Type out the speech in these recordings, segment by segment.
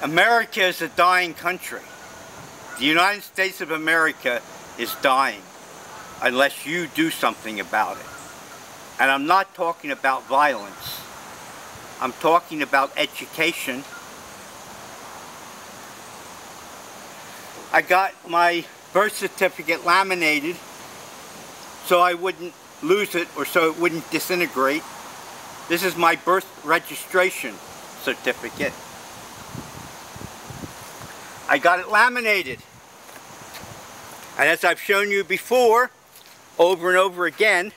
America is a dying country. The United States of America is dying unless you do something about it. And I'm not talking about violence. I'm talking about education. I got my birth certificate laminated so I wouldn't lose it or so it wouldn't disintegrate. This is my birth registration certificate. I got it laminated. And as I've shown you before, over and over again,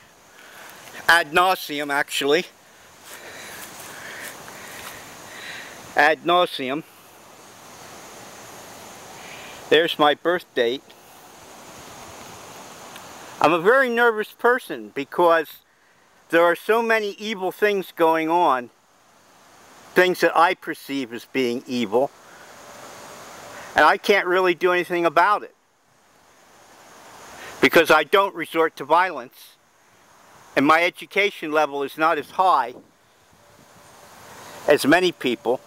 ad nauseum actually, ad nauseum, there's my birth date. I'm a very nervous person because there are so many evil things going on, things that I perceive as being evil, and I can't really do anything about it because I don't resort to violence and my education level is not as high as many people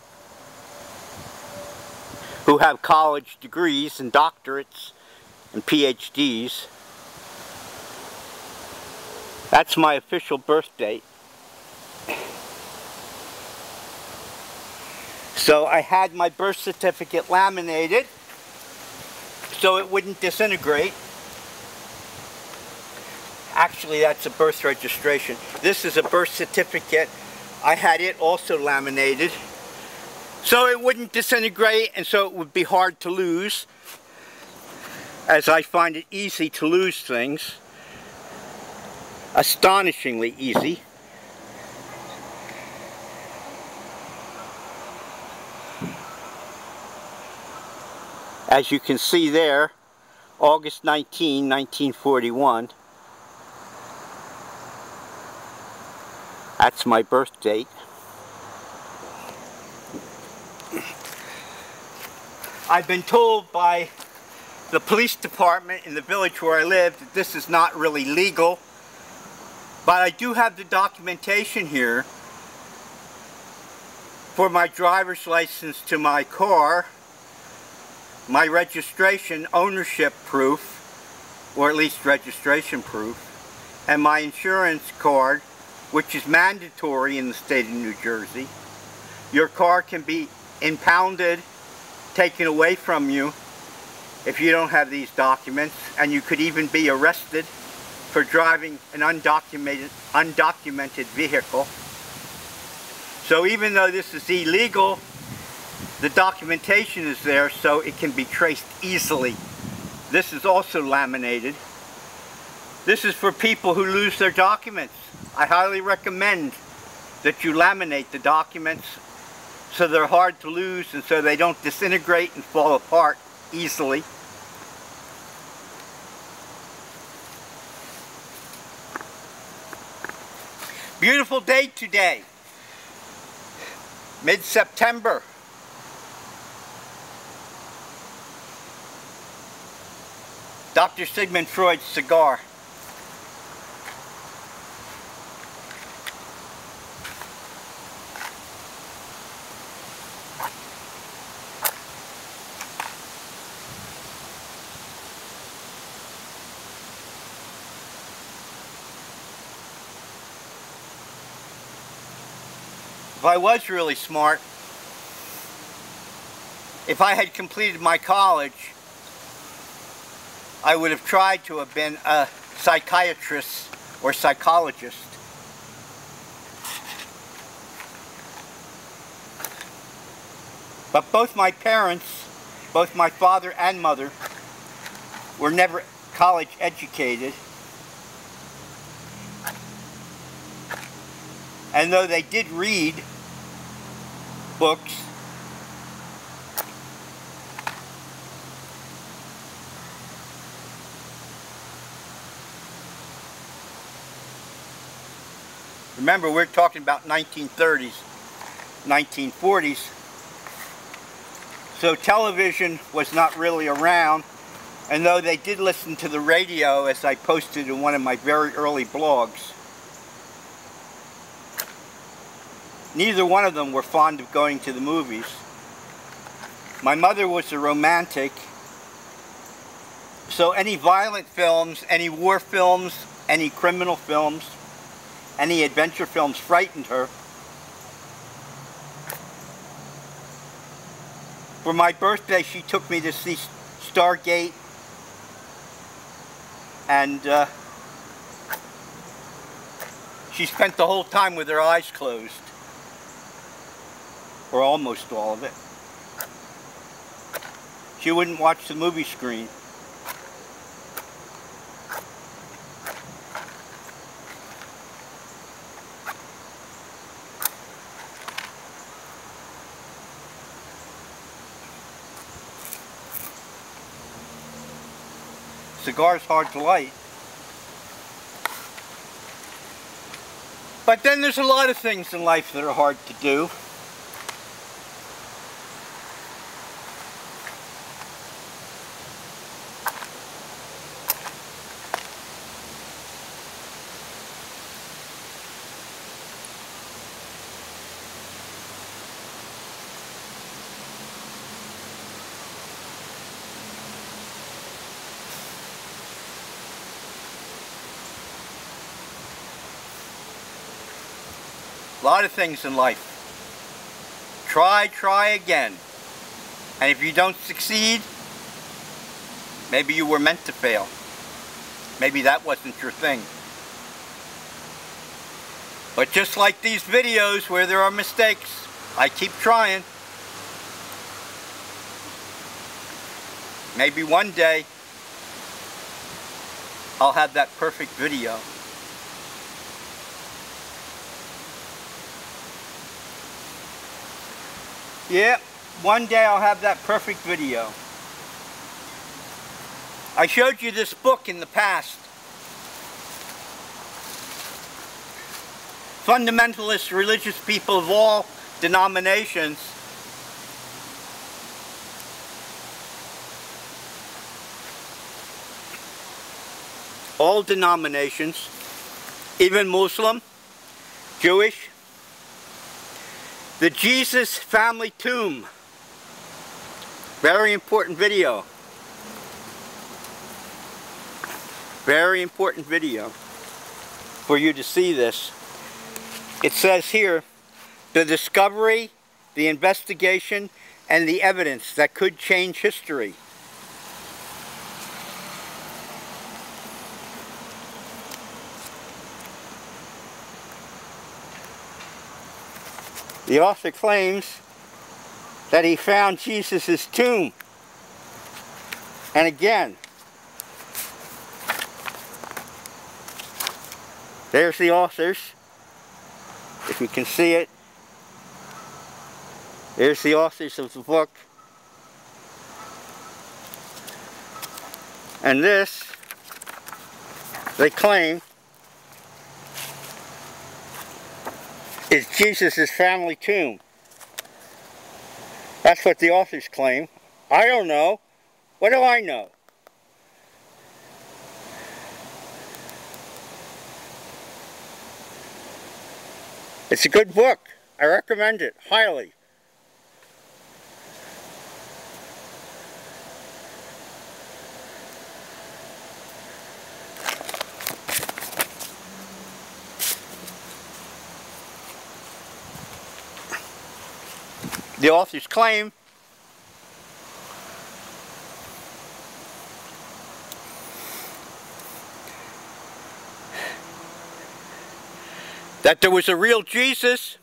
who have college degrees and doctorates and PhDs. That's my official birth date. So I had my birth certificate laminated so it wouldn't disintegrate. Actually, that's a birth registration. This is a birth certificate. I had it also laminated so it wouldn't disintegrate and so it would be hard to lose, as I find it easy to lose things. Astonishingly easy. As you can see there, August 19, 1941. That's my birth date. I've been told by the police department in the village where I live that this is not really legal, but I do have the documentation here for my driver's license to my car, my registration ownership proof, or at least registration proof, and my insurance card, which is mandatory in the state of New Jersey. Your car can be impounded, taken away from you if you don't have these documents, and you could even be arrested for driving an undocumented vehicle. So even though this is illegal, the documentation is there so it can be traced easily. This is also laminated. This is for people who lose their documents. I highly recommend that you laminate the documents so they're hard to lose and so they don't disintegrate and fall apart easily. Beautiful day today, mid-September. Dr. Sigmund Freud's cigar. If I was really smart, if I had completed my college, I would have tried to have been a psychiatrist or psychologist. But both my parents, both my father and mother, were never college educated. And though they did read books, remember we're talking about 1930s, 1940s, so television was not really around, and though they did listen to the radio, as I posted in one of my very early blogs, neither one of them were fond of going to the movies. My mother was a romantic, so any violent films, any war films, any criminal films, any adventure films frightened her. For my birthday, she took me to see Stargate, and she spent the whole time with her eyes closed, or almost all of it. She wouldn't watch the movie screen. Cigar's hard to light. But then there's a lot of things in life that are hard to do. A lot of things in life. Try again. And if you don't succeed, maybe you were meant to fail. Maybe that wasn't your thing. But just like these videos where there are mistakes, I keep trying. Maybe one day I'll have that perfect video. Yeah, one day I'll have that perfect video. I showed you this book in the past. Fundamentalist religious people of all denominations even Muslim, Jewish. The Jesus family tomb. Very important video. Very important video for you to see this. It says here, the discovery, the investigation, and the evidence that could change history. The author claims that he found Jesus' tomb. And again, there's the authors, if you can see it. There's the authors of the book. And this, they claim, is Jesus' family tomb. That's what the authors claim. I don't know. What do I know? It's a good book. I recommend it highly. The authors claim that there was a real Jesus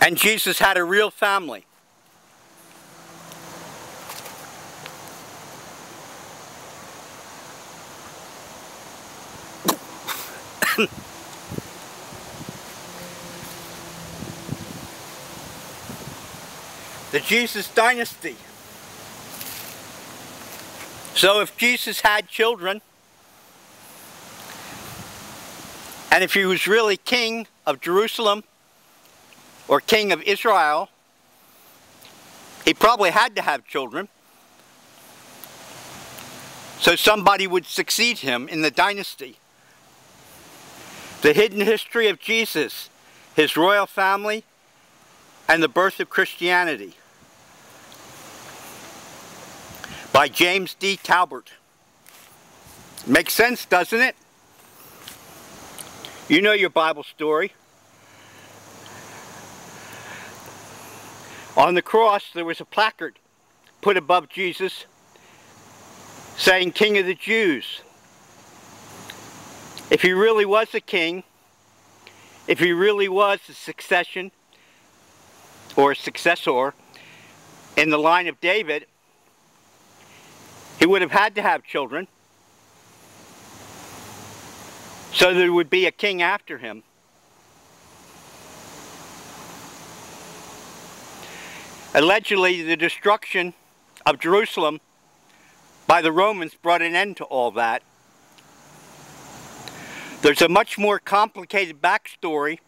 and Jesus had a real family. The Jesus dynasty. So if Jesus had children, and if he was really king of Jerusalem or king of Israel, he probably had to have children. So somebody would succeed him in the dynasty. The hidden history of Jesus, his royal family, and the Birth of Christianity by James D. Talbert. Makes sense, doesn't it? You know your Bible story. On the cross, there was a placard put above Jesus saying, King of the Jews. If he really was a king, if he really was a succession or a successor in the line of David, he would have had to have children, so there would be a king after him. Allegedly, the destruction of Jerusalem by the Romans brought an end to all that. There's a much more complicated backstory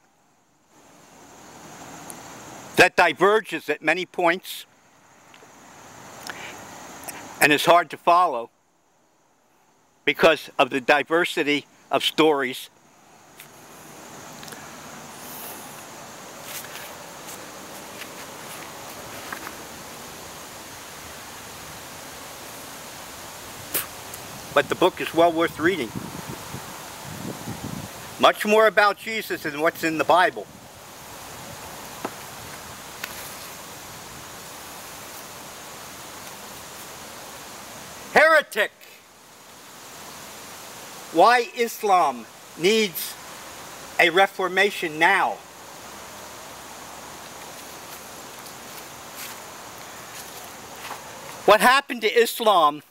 that diverges at many points and is hard to follow because of the diversity of stories. But the book is well worth reading. Much more about Jesus than what's in the Bible. Heretic. Why Islam needs a reformation now. What happened to Islam,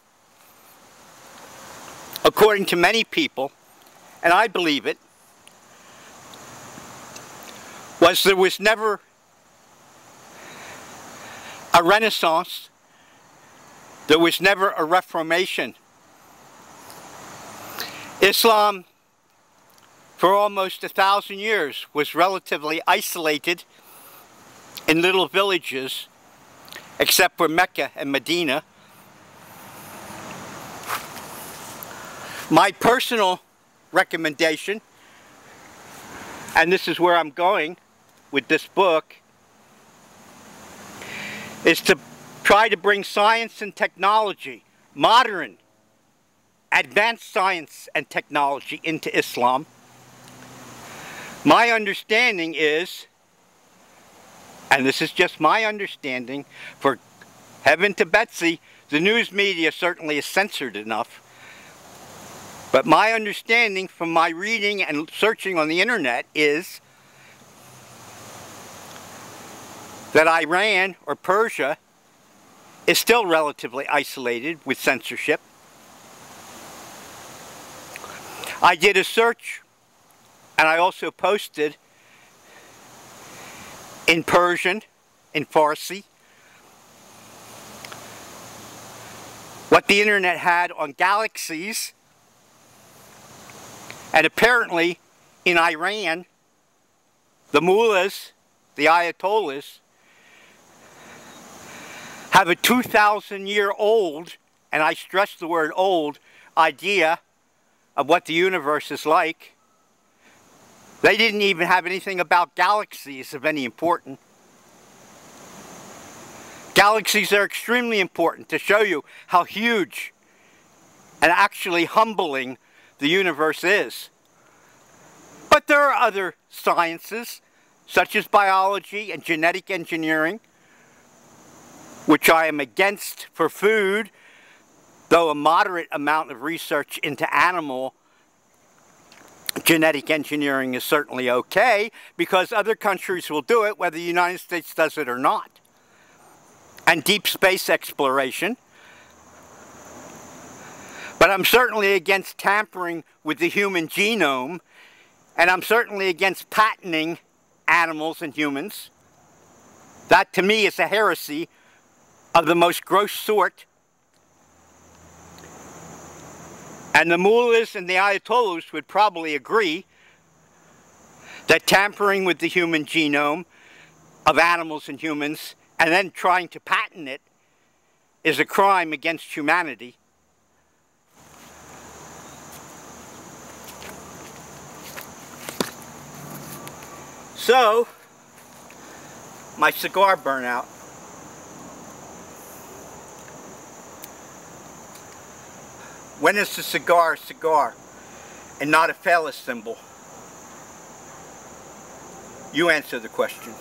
according to many people, and I believe it, was there was never a renaissance, there was never a reformation. Islam, for almost 1,000 years, was relatively isolated in little villages, except for Mecca and Medina. My personal recommendation, and this is where I'm going with this book, is to try to bring science and technology, modern, advanced science and technology into Islam. My understanding is, and this is just my understanding, for heaven to Betsy, the news media certainly is censored enough. But my understanding from my reading and searching on the internet is that Iran or Persia is still relatively isolated with censorship. I did a search and I also posted in Persian, in Farsi, what the internet had on galaxies. And apparently, in Iran, the mullahs, the ayatollahs, have a 2,000-year-old, and I stress the word old, idea of what the universe is like. They didn't even have anything about galaxies of any importance. Galaxies are extremely important to show you how huge and actually humbling the universe is. But there are other sciences, such as biology and genetic engineering, which I am against for food, though a moderate amount of research into animal genetic engineering is certainly okay, because other countries will do it, whether the United States does it or not. And deep space exploration. But I'm certainly against tampering with the human genome, and I'm certainly against patenting animals and humans. That, to me, is a heresy of the most gross sort. And the mullahs and the ayatollahs would probably agree that tampering with the human genome of animals and humans and then trying to patent it is a crime against humanity. So, my cigar burnout. When is a cigar and not a phallus symbol? You answer the question.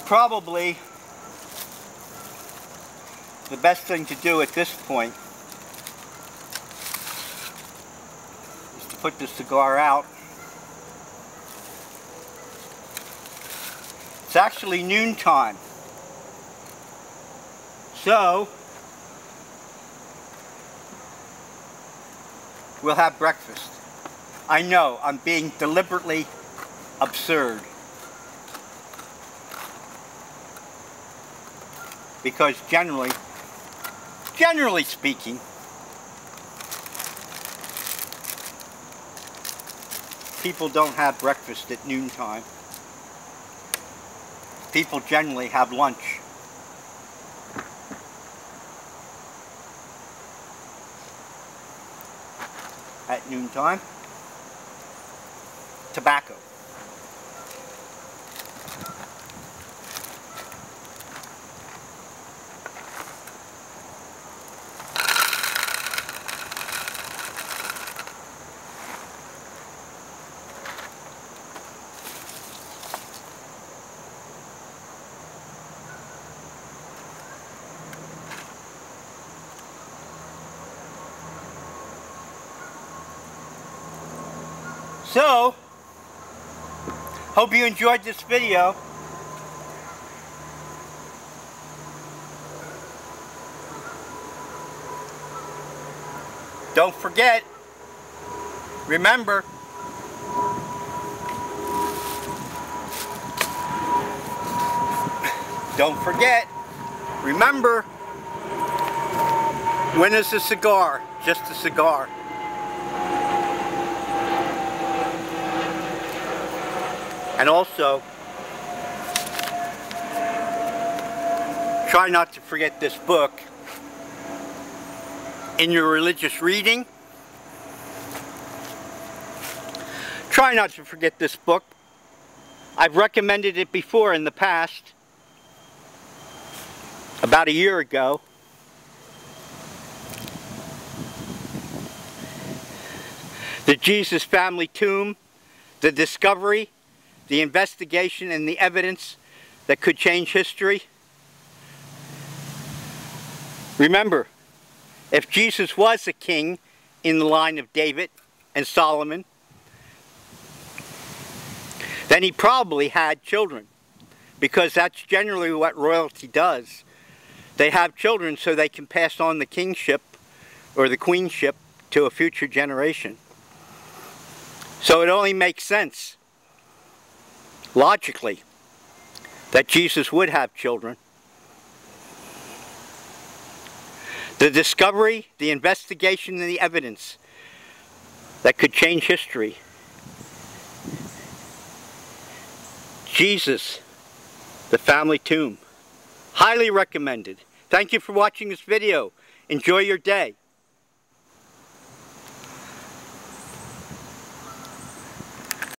Probably the best thing to do at this point is to put the cigar out. It's actually noontime. So, we'll have breakfast. I know, I'm being deliberately absurd. Because generally speaking, people don't have breakfast at noontime. People generally have lunch. At noontime. Tobacco. So, hope you enjoyed this video. Don't forget, remember, when is a cigar just a cigar? And also, try not to forget this book in your religious reading. Try not to forget this book. I've recommended it before in the past, about a year ago. The Jesus Family Tomb, the discovery, the investigation, and the evidence that could change history. Remember, if Jesus was a king in the line of David and Solomon, then he probably had children, because that's generally what royalty does. They have children so they can pass on the kingship or the queenship to a future generation. So it only makes sense, logically, that Jesus would have children. The discovery, the investigation, and the evidence that could change history. Jesus, the Family Tomb. Highly recommended. Thank you for watching this video. Enjoy your day.